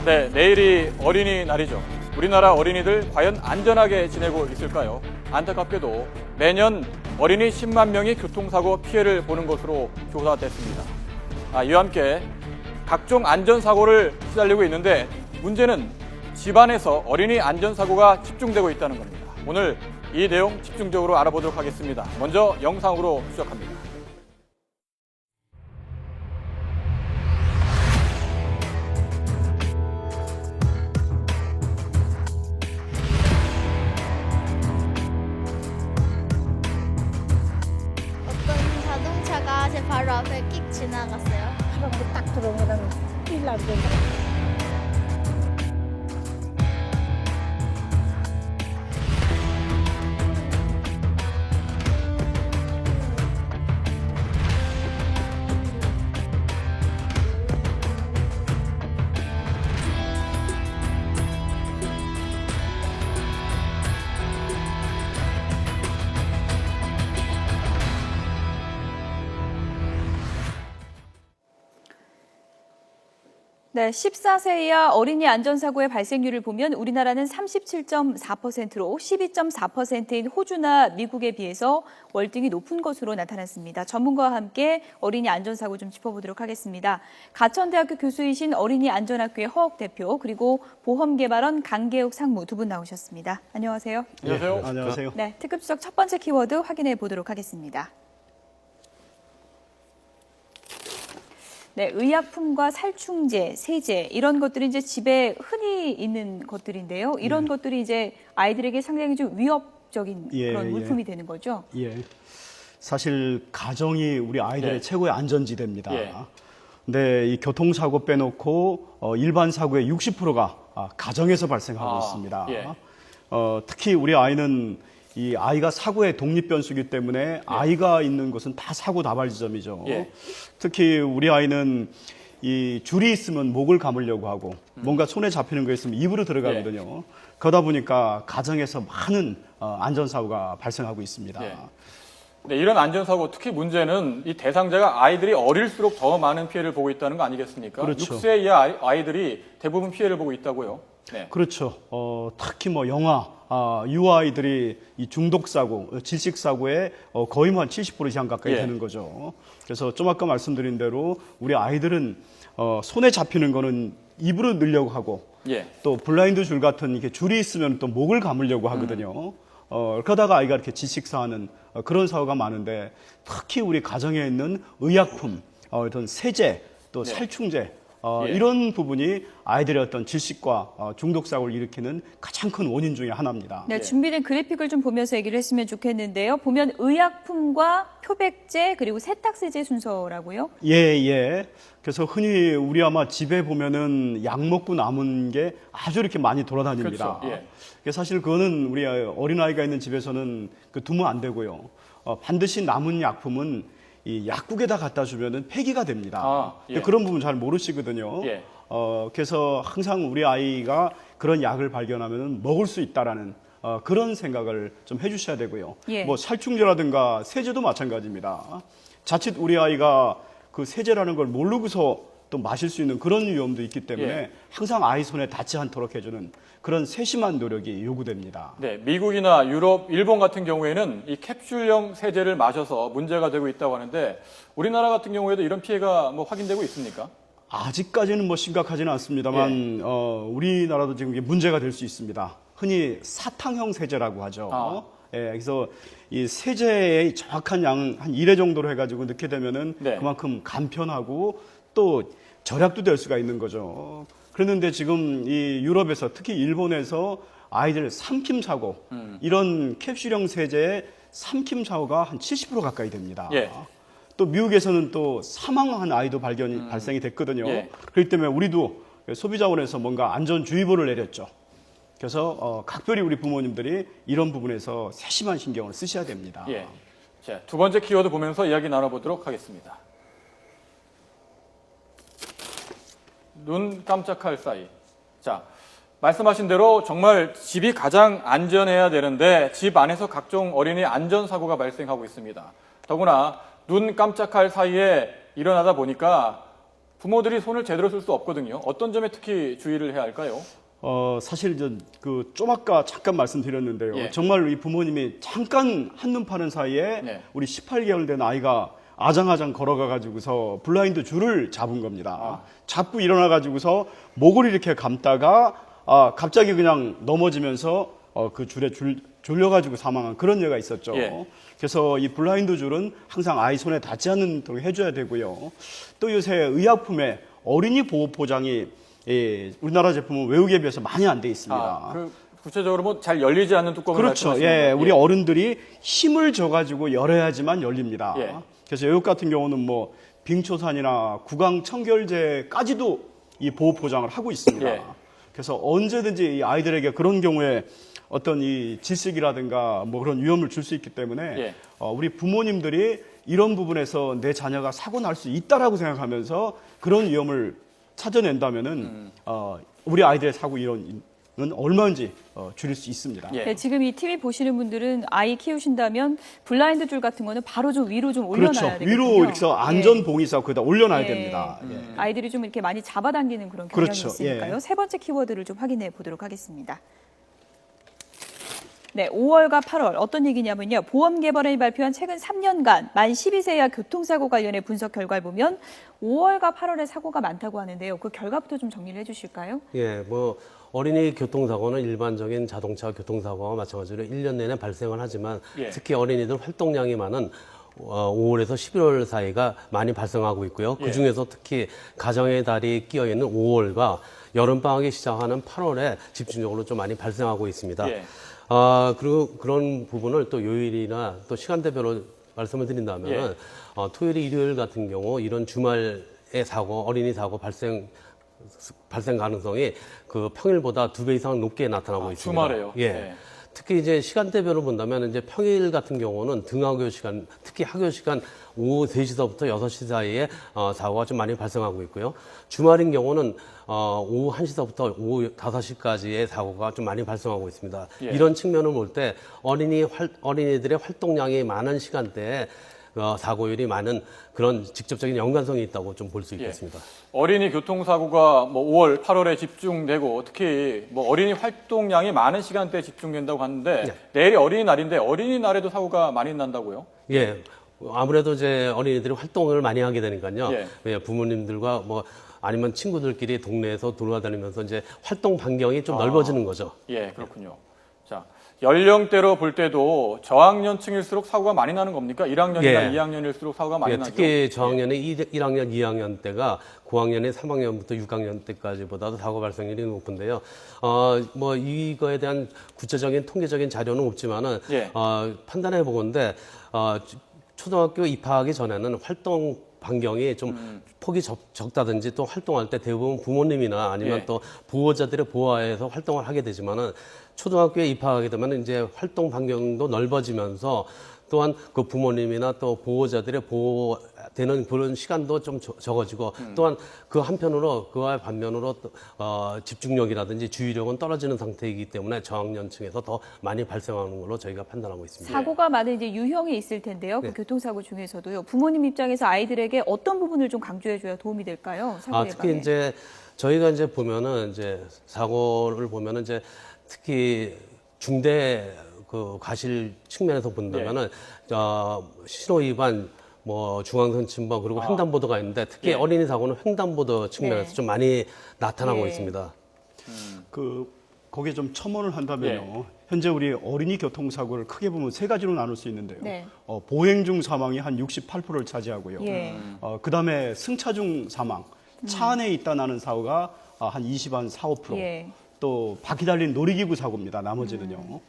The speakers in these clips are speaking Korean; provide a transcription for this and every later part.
네, 내일이 어린이날이죠. 우리나라 어린이들 과연 안전하게 지내고 있을까요? 안타깝게도 매년 어린이 10만 명이 교통사고 피해를 보는 것으로 조사됐습니다. 이와 함께 각종 안전사고를 시달리고 있는데 문제는 집안에서 어린이 안전사고가 집중되고 있다는 겁니다. 오늘 이 내용 집중적으로 알아보도록 하겠습니다. 먼저 영상으로 시작합니다. 어떤 자동차가 제 바로 앞에 끽 지나갔어요. 사람들 딱 들어오면 큰일 나게 된다. 네, 14세 이하 어린이 안전사고의 발생률을 보면 우리나라는 37.4%로 12.4%인 호주나 미국에 비해서 월등히 높은 것으로 나타났습니다. 전문가와 함께 어린이 안전사고 좀 짚어보도록 하겠습니다. 가천대학교 교수이신 어린이 안전학교의 허옥 대표 그리고 보험개발원 강계욱 상무 두 분 나오셨습니다. 안녕하세요. 안녕하세요. 네, 안녕하세요. 네, 특급 수석 첫 번째 키워드 확인해 보도록 하겠습니다. 네, 의약품과 살충제, 세제 이런 것들이 이제 집에 흔히 있는 것들인데요. 이런 것들이 이제 아이들에게 상당히 좀 위협적인 그런 물품이 되는 거죠. 예. 사실 가정이 우리 아이들의 최고의 안전지대입니다. 예. 근데 이 교통사고 빼놓고 일반 사고의 60%가 가정에서 발생하고 있습니다. 예. 특히 우리 아이는 이 아이가 사고의 독립 변수이기 때문에 아이가 있는 곳은 다 사고 다발 지점이죠. 예. 특히 우리 아이는 이 줄이 있으면 목을 감으려고 하고 뭔가 손에 잡히는 거 있으면 입으로 들어가거든요. 그러다 보니까 가정에서 많은 안전사고가 발생하고 있습니다. 예. 네, 이런 안전사고 특히 문제는 이 대상자가 아이들이 어릴수록 더 많은 피해를 보고 있다는 거 아니겠습니까? 그렇죠. 6세 이하 아이들이 대부분 피해를 보고 있다고요. 네. 그렇죠. 특히 뭐 영아, 유아아이들이 이 중독사고, 질식사고에 거의 한 70% 이상 가까이 되는 거죠. 그래서 좀 아까 말씀드린 대로 우리 아이들은 손에 잡히는 거는 입으로 넣으려고 하고 또 블라인드 줄 같은 이렇게 줄이 있으면 또 목을 감으려고 하거든요. 그러다가 아이가 이렇게 질식사하는 그런 사고가 많은데 특히 우리 가정에 있는 의약품, 어떤 세제, 또 살충제 이런 부분이 아이들의 어떤 질식과 중독 사고를 일으키는 가장 큰 원인 중에 하나입니다. 네, 준비된 그래픽을 좀 보면서 얘기를 했으면 좋겠는데요. 보면 의약품과 표백제 그리고 세탁세제 순서라고요? 예. 그래서 흔히 우리 아마 집에 보면은 약 먹고 남은 게 아주 이렇게 많이 돌아다닙니다. 그렇죠. 사실 그거는 우리 어린아이가 있는 집에서는 두면 안 되고요. 반드시 남은 약품은 이 약국에다 갖다 주면은 폐기가 됩니다. 그런 부분 잘 모르시거든요. 그래서 항상 우리 아이가 그런 약을 발견하면은 먹을 수 있다라는 그런 생각을 좀 해주셔야 되고요. 뭐 살충제라든가 세제도 마찬가지입니다. 자칫 우리 아이가 그 세제라는 걸 모르고서 또 마실 수 있는 그런 위험도 있기 때문에 항상 아이 손에 닿지 않도록 해주는 그런 세심한 노력이 요구됩니다. 네, 미국이나 유럽, 일본 같은 경우에는 이 캡슐형 세제를 마셔서 문제가 되고 있다고 하는데 우리나라 같은 경우에도 이런 피해가 뭐 확인되고 있습니까? 아직까지는 뭐 심각하지는 않습니다만 우리나라도 지금 이게 문제가 될 수 있습니다. 흔히 사탕형 세제라고 하죠. 그래서 이 세제의 정확한 양 한 1회 정도로 해가지고 넣게 되면은 그만큼 간편하고 또 절약도 될 수가 있는 거죠. 그런데 지금 이 유럽에서 특히 일본에서 아이들 삼킴 사고 이런 캡슐형 세제의 삼킴 사고가 한 70% 가까이 됩니다. 또 미국에서는 또 사망한 아이도 발생이 됐거든요. 그렇기 때문에 우리도 소비자원에서 뭔가 안전주의보를 내렸죠. 그래서 각별히 우리 부모님들이 이런 부분에서 세심한 신경을 쓰셔야 됩니다. 자, 두 번째 키워드 보면서 이야기 나눠보도록 하겠습니다. 눈 깜짝할 사이. 자, 말씀하신 대로 정말 집이 가장 안전해야 되는데 집 안에서 각종 어린이 안전사고가 발생하고 있습니다. 더구나 눈 깜짝할 사이에 일어나다 보니까 부모들이 손을 제대로 쓸 수 없거든요. 어떤 점에 특히 주의를 해야 할까요? 사실 좀 아까 잠깐 말씀드렸는데요. 예. 정말 이 부모님이 잠깐 한눈 파는 사이에 네. 우리 18개월 된 아이가 아장아장 걸어가 가지고서 블라인드 줄을 잡은 겁니다. 잡고 일어나 가지고서 목을 이렇게 감다가 갑자기 그냥 넘어지면서 그 줄에 졸려 가지고 사망한 그런 예가 있었죠. 예. 그래서 이 블라인드 줄은 항상 아이 손에 닿지 않도록 해줘야 되고요. 또 요새 의약품에 어린이 보호 포장이 우리나라 제품은 외국에 비해서 많이 안 돼 있습니다. 구체적으로 뭐 잘 열리지 않는 뚜껑을 그렇죠. 말씀하시는 예, 거예요? 우리 어른들이 힘을 줘가지고 열어야지만 열립니다. 예. 그래서 외국 같은 경우는 뭐 빙초산이나 구강 청결제까지도 이 보호 포장을 하고 있습니다. 예. 그래서 언제든지 이 아이들에게 그런 경우에 어떤 이 질식이라든가 뭐 그런 위험을 줄 수 있기 때문에 예. 우리 부모님들이 이런 부분에서 내 자녀가 사고 날 수 있다라고 생각하면서 그런 위험을 찾아낸다면은 우리 아이들의 사고 이론은 얼마든지 줄일 수 있습니다. 예. 네, 지금 이 TV 보시는 분들은 아이 키우신다면 블라인드 줄 같은 거는 바로 좀 위로 좀 올려놔야 그렇죠. 되거든요. 위로 이렇게 해서 안전 봉이 있어 거기다 올려놔야 예. 됩니다. 아이들이 좀 이렇게 많이 잡아당기는 그런 경향이 그렇죠. 있으니까요. 예. 세 번째 키워드를 좀 확인해 보도록 하겠습니다. 네, 5월과 8월 어떤 얘기냐면요. 보험개발원이 발표한 최근 3년간 만 12세 이하 교통사고 관련해 분석 결과를 보면 5월과 8월에 사고가 많다고 하는데요. 그 결과부터 좀 정리를 해주실까요? 예, 뭐 어린이 교통사고는 일반적인 자동차 교통사고와 마찬가지로 1년 내내 발생을 하지만 예. 특히 어린이들 활동량이 많은 5월에서 11월 사이가 많이 발생하고 있고요. 예. 그중에서 특히 가정의 달이 끼어 있는 5월과 여름방학이 시작하는 8월에 집중적으로 좀 많이 발생하고 있습니다. 예. 그리고 그런 부분을 또 요일이나 또 시간대별로 말씀을 드린다면 예. 토요일, 일요일 같은 경우 이런 주말의 사고, 어린이 사고 발생 가능성이 그 평일보다 2배 이상 높게 나타나고 있습니다. 주말에요? 예. 네. 특히 이제 시간대별로 본다면 이제 평일 같은 경우는 등하교 시간, 특히 학교 시간 오후 3시서부터 6시 사이에 사고가 좀 많이 발생하고 있고요. 주말인 경우는 오후 1시서부터 오후 5시까지의 사고가 좀 많이 발생하고 있습니다. 예. 이런 측면을 볼 때 어린이들의 활동량이 많은 시간대에 사고율이 많은 그런 직접적인 연관성이 있다고 좀 볼 수 있겠습니다. 어린이 교통사고가 뭐 5월, 8월에 집중되고 특히 뭐 어린이 활동량이 많은 시간대에 집중된다고 하는데 네. 내일이 어린이날인데 어린이날에도 사고가 많이 난다고요? 예. 아무래도 이제 어린이들이 활동을 많이 하게 되니까요. 예. 예, 부모님들과 뭐 아니면 친구들끼리 동네에서 돌아다니면서 이제 활동 반경이 좀 넓어지는 거죠. 예, 그렇군요. 자, 연령대로 볼 때도 저학년층일수록 사고가 많이 나는 겁니까? 1학년이나 예. 2학년일수록 사고가 많이 예, 나죠? 특히 저학년의 1학년, 2학년 때가 고학년의 3학년부터 6학년 때까지보다도 사고 발생률이 높은데요. 뭐 이거에 대한 구체적인 통계적인 자료는 없지만은 예. 판단해 보건데 초등학교 입학하기 전에는 활동 반경이 좀 폭이 적다든지 또 활동할 때 대부분 부모님이나 아니면 예. 또 보호자들의 보호하에서 활동을 하게 되지만은 초등학교에 입학하게 되면 이제 활동 반경도 넓어지면서 또한 그 부모님이나 또 보호자들의 보호되는 그런 시간도 좀 적어지고 또한 그 한편으로 그와 반면으로 집중력이라든지 주의력은 떨어지는 상태이기 때문에 저학년층에서 더 많이 발생하는 걸로 저희가 판단하고 있습니다. 사고가 많은 이제 유형이 있을 텐데요. 그 네. 교통사고 중에서도요. 부모님 입장에서 아이들에게 어떤 부분을 좀 강조해줘야 도움이 될까요? 사고 예방에. 특히 이제 저희가 이제 보면은 이제 사고를 보면은 이제 특히 중대 그 과실 측면에서 본다면은 신호 위반, 뭐 중앙선 침범 그리고 횡단보도가 있는데 특히 예. 어린이 사고는 횡단보도 측면에서 네. 좀 많이 나타나고 예. 있습니다. 거기에 좀 첨언을 한다면요. 예. 현재 우리 어린이 교통사고를 크게 보면 세 가지로 나눌 수 있는데요. 네. 보행 중 사망이 한 68%를 차지하고요. 예. 그다음에 승차 중 사망, 차 안에 있다 나는 사고가 한 4~5%. 예. 또 바퀴 달린 놀이기구 사고입니다. 나머지는요.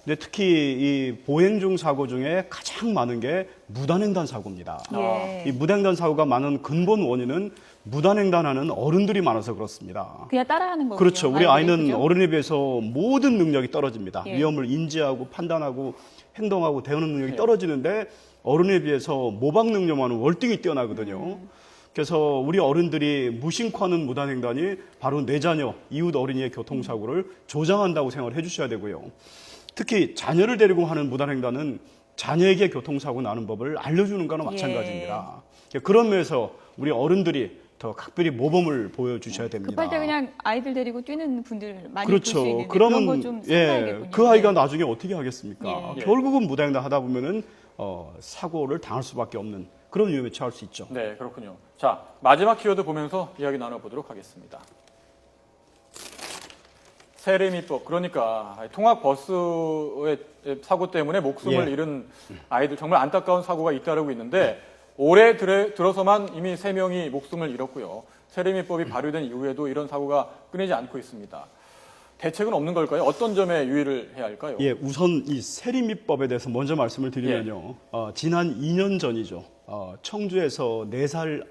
근데 특히 이 보행 중 사고 중에 가장 많은 게 무단횡단 사고입니다. 예. 이 무단횡단 사고가 많은 근본 원인은 무단횡단하는 어른들이 많아서 그렇습니다. 그냥 따라하는 거군요. 그렇죠. 우리 아이는 그죠? 어른에 비해서 모든 능력이 떨어집니다. 예. 위험을 인지하고 판단하고 행동하고 대응하는 능력이 예. 떨어지는데 어른에 비해서 모방 능력만은 월등히 뛰어나거든요. 그래서 우리 어른들이 무심코하는 무단횡단이 바로 내 자녀, 이웃 어린이의 교통사고를 조장한다고 생각을 해주셔야 되고요. 특히 자녀를 데리고 하는 무단횡단은 자녀에게 교통사고 나는 법을 알려주는 거나 마찬가지입니다. 그런 면에서 우리 어른들이 더 각별히 모범을 보여주셔야 됩니다. 급할 때 그냥 아이들 데리고 뛰는 분들 많이 볼 수 그렇죠. 있는데 그러면 그런 거좀 예, 그 아이가 나중에 어떻게 하겠습니까? 예. 결국은 무단횡단 하다 보면은 사고를 당할 수밖에 없는 그런 위험에 처할 수 있죠. 네, 그렇군요. 자, 마지막 키워드 보면서 이야기 나눠보도록 하겠습니다. 세례미법, 그러니까 통학버스의 사고 때문에 목숨을 예. 잃은 아이들, 정말 안타까운 사고가 잇따르고 있는데 올해 들어서만 이미 3명이 목숨을 잃었고요. 세례미법이 발효된 이후에도 이런 사고가 끊이지 않고 있습니다. 대책은 없는 걸까요? 어떤 점에 유의를 해야 할까요? 예, 우선 이 세리미법에 대해서 먼저 말씀을 드리면요. 지난 2년 전이죠. 청주에서 4살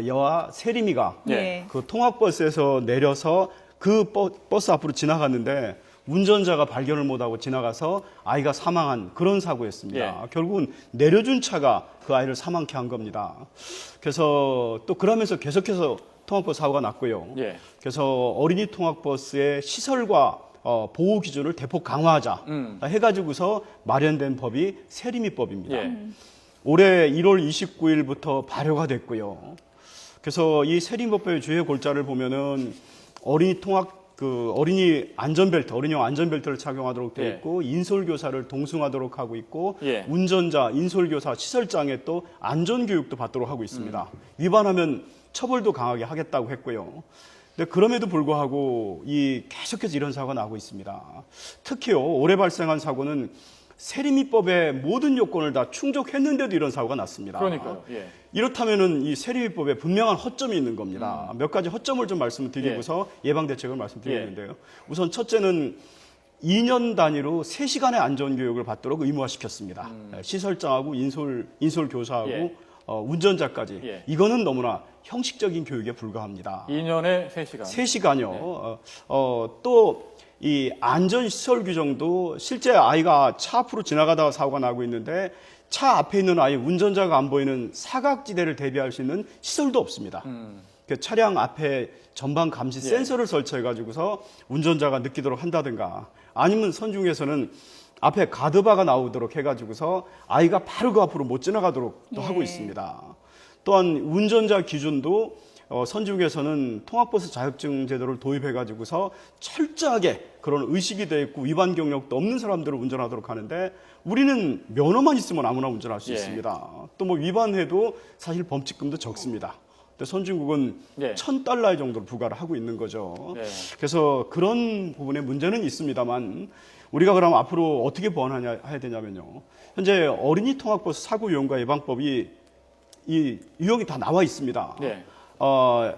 여아 세리미가 예. 그 통학버스에서 내려서 그 버스 앞으로 지나갔는데 운전자가 발견을 못하고 지나가서 아이가 사망한 그런 사고였습니다. 예. 결국은 내려준 차가 그 아이를 사망케 한 겁니다. 그래서 또 그러면서 계속해서 통학버스 사고가 났고요. 예. 그래서 어린이 통학버스의 시설과 보호 기준을 대폭 강화하자 해가지고서 마련된 법이 세리미법입니다. 예. 올해 1월 29일부터 발효가 됐고요. 그래서 이 세리미법의 주요 골자를 보면은 어린이 어린이용 안전벨트를 착용하도록 되어 예. 있고 인솔교사를 동승하도록 하고 있고 예. 운전자, 인솔교사, 시설장에 또 안전교육도 받도록 하고 있습니다. 위반하면 처벌도 강하게 하겠다고 했고요. 근데 그럼에도 불구하고 계속해서 이런 사고가 나고 있습니다. 특히요, 올해 발생한 사고는 세리미법의 모든 요건을 다 충족했는데도 이런 사고가 났습니다. 그러니까요. 예. 이렇다면은 이 세리미법에 분명한 허점이 있는 겁니다. 몇 가지 허점을 좀 말씀을 드리고서 예방 대책을 말씀드리겠는데요. 우선 첫째는 2년 단위로 3시간의 안전교육을 받도록 의무화시켰습니다. 시설장하고 인솔 교사하고 예. 운전자까지. 예. 이거는 너무나 형식적인 교육에 불과합니다. 2년에 3시간. 3시간요. 또 이 안전시설 규정도 실제 아이가 차 앞으로 지나가다가 사고가 나고 있는데 차 앞에 있는 아이 운전자가 안 보이는 사각지대를 대비할 수 있는 시설도 없습니다. 그 차량 앞에 전방 감시 센서를 설치해가지고서 운전자가 느끼도록 한다든가 아니면 선중에서는 앞에 가드바가 나오도록 해가지고서 아이가 바로 그 앞으로 못 지나가도록 또 하고 있습니다. 또한 운전자 기준도 선중에서는 통학버스 자격증 제도를 도입해가지고서 철저하게 그런 의식이 돼 있고 위반 경력도 없는 사람들을 운전하도록 하는데 우리는 면허만 있으면 아무나 운전할 수 예. 있습니다. 또 뭐 위반해도 사실 범칙금도 적습니다. 근데 선진국은 예. $1,000 정도를 부과를 하고 있는 거죠. 네. 그래서 그런 부분에 문제는 있습니다만 우리가 그럼 앞으로 어떻게 보완해야 되냐면요. 현재 어린이 통학버스 사고 유형과 예방법이 이 유형이 다 나와 있습니다. 네.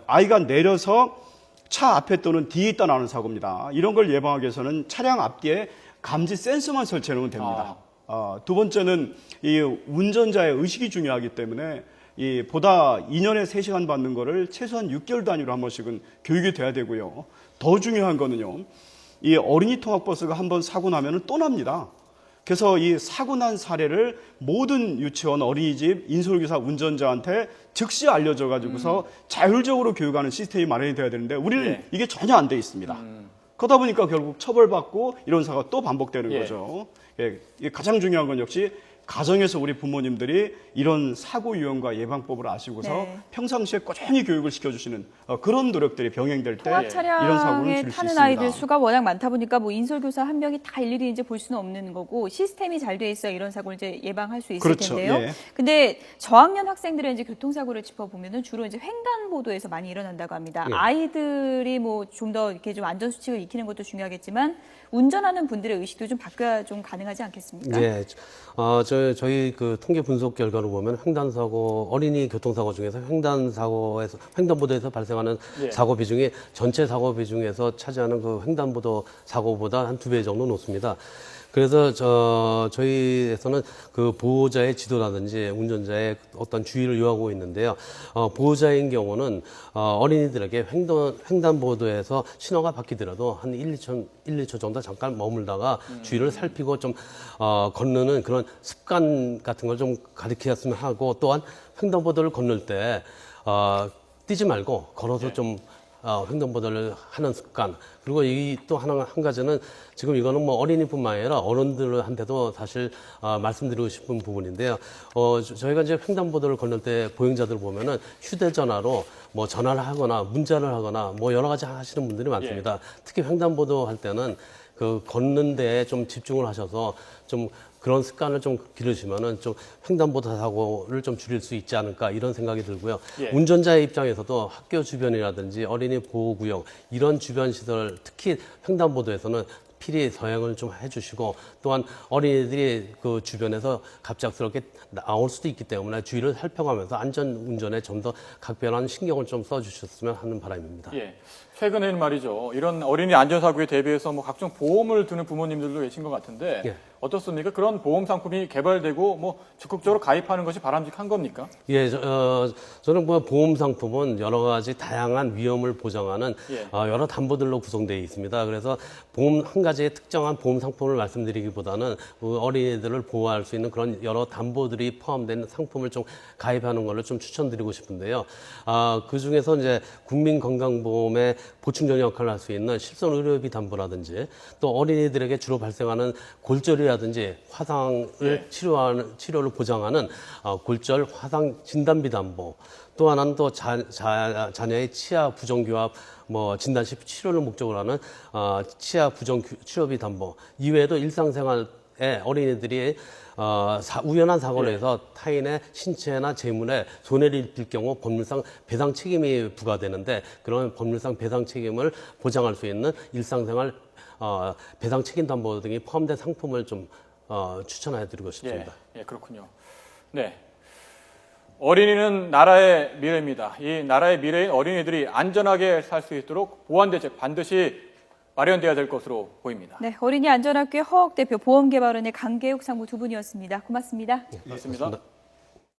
아이가 내려서 차 앞에 또는 뒤에 있다 나오는 사고입니다. 이런 걸 예방하기 위해서는 차량 앞뒤에 감지 센서만 설치해 놓으면 됩니다. 두 번째는 이 운전자의 의식이 중요하기 때문에 보다 2년에 3시간 받는 거를 최소한 6개월 단위로 한 번씩은 교육이 돼야 되고요. 더 중요한 거는요. 이 어린이 통학버스가 한번 사고 나면은 또 납니다. 그래서 이 사고 난 사례를 모든 유치원, 어린이집, 인솔교사, 운전자한테 즉시 알려져 가지고서 자율적으로 교육하는 시스템이 마련이 돼야 되는데 우리는 예. 이게 전혀 안 돼 있습니다. 그러다 보니까 결국 처벌받고 이런 사고가 또 반복되는 예. 거죠. 예, 이게 가장 중요한 건 역시 가정에서 우리 부모님들이 이런 사고 유형과 예방법을 아시고서 네. 평상시에 꾸준히 교육을 시켜주시는 그런 노력들이 병행될 때 통학 이런 사고를 차량에 줄일 수 타는 있습니다. 아이들 수가 워낙 많다 보니까 뭐 인솔교사 한 명이 다 일일이 이제 볼 수는 없는 거고 시스템이 잘 돼 있어야 이런 사고를 이제 예방할 수 있을 그렇죠. 텐데요. 예. 근데 저학년 학생들의 이제 교통사고를 짚어보면은 주로 이제 횡단보도에서 많이 일어난다고 합니다. 예. 아이들이 뭐 좀 더 이렇게 좀 안전 수칙을 익히는 것도 중요하겠지만 운전하는 분들의 의식도 좀 바뀌어야 좀 가능하지 않겠습니까? 네. 저희 그 통계 분석 결과를 보면 횡단사고, 어린이 교통사고 중에서 횡단보도에서 발생하는 예. 사고 비중이 전체 사고 비중에서 차지하는 그 횡단보도 사고보다 한 2배 정도 높습니다. 그래서 저희에서는 그 보호자의 지도라든지 운전자의 어떤 주의를 요하고 있는데요. 보호자인 경우는 어린이들에게 횡단보도에서 신호가 바뀌더라도 한 1, 2초 정도 잠깐 머물다가 주위를 살피고 좀 건너는 그런 습관 같은 걸 좀 가르쳤으면 하고 또한 횡단보도를 건널 때 뛰지 말고 걸어서 좀 횡단보도를 하는 습관. 그리고 이 또 한 가지는 지금 이거는 뭐 어린이뿐만 아니라 어른들한테도 사실 말씀드리고 싶은 부분인데요. 저희가 이제 횡단보도를 건널 때 보행자들 보면은 휴대전화로 뭐 전화를 하거나 문자를 하거나 뭐 여러 가지 하시는 분들이 많습니다. 특히 횡단보도 할 때는 그 걷는 데에 좀 집중을 하셔서 좀 그런 습관을 좀 기르시면은 좀 횡단보도 사고를 좀 줄일 수 있지 않을까 이런 생각이 들고요. 운전자의 입장에서도 학교 주변이라든지 어린이 보호구역 이런 주변 시설 특히 횡단보도에서는 필히 서행을 좀 해주시고 또한 어린이들이 그 주변에서 갑작스럽게 나올 수도 있기 때문에 주의를 살펴가면서 안전 운전에 좀 더 각별한 신경을 좀 써주셨으면 하는 바람입니다. 예. 최근에는 말이죠. 이런 어린이 안전사고에 대비해서 뭐 각종 보험을 드는 부모님들도 계신 것 같은데 예. 어떻습니까? 그런 보험 상품이 개발되고 뭐 적극적으로 가입하는 것이 바람직한 겁니까? 예, 저는 뭐 보험 상품은 여러 가지 다양한 위험을 보장하는 여러 담보들로 구성되어 있습니다. 그래서 보험 한 가지의 특정한 보험 상품을 말씀드리기보다는 어린이들을 보호할 수 있는 그런 여러 담보들이 포함된 상품을 좀 가입하는 것을 좀 추천드리고 싶은데요. 그 중에서 이제 국민건강보험의 보충적 역할을 할 수 있는 실손 의료비 담보라든지 또 어린이들에게 주로 발생하는 골절이라든지 화상을 치료를 보장하는 골절 화상 진단비 담보 또 하나는 또 자녀의 치아 부정교합 뭐 진단 시 치료를 목적으로 하는 치아 부정 치료비 담보 이외에도 일상생활에 어린이들이 우연한 사고로 해서 타인의 신체나 재물에 손해를 입힐 경우 법률상 배상 책임이 부과되는데 그런 법률상 배상 책임을 보장할 수 있는 일상생활 배상 책임 담보 등이 포함된 상품을 좀 추천해드리고 싶습니다. 예, 그렇군요. 네. 어린이는 나라의 미래입니다. 이 나라의 미래인 어린이들이 안전하게 살 수 있도록 보완 대책 반드시 마련돼야 될 것으로 보입니다. 네, 어린이 안전학교의 허욱 대표, 보험개발원의 강계욱 상무 두 분이었습니다. 고맙습니다. 고맙습니다.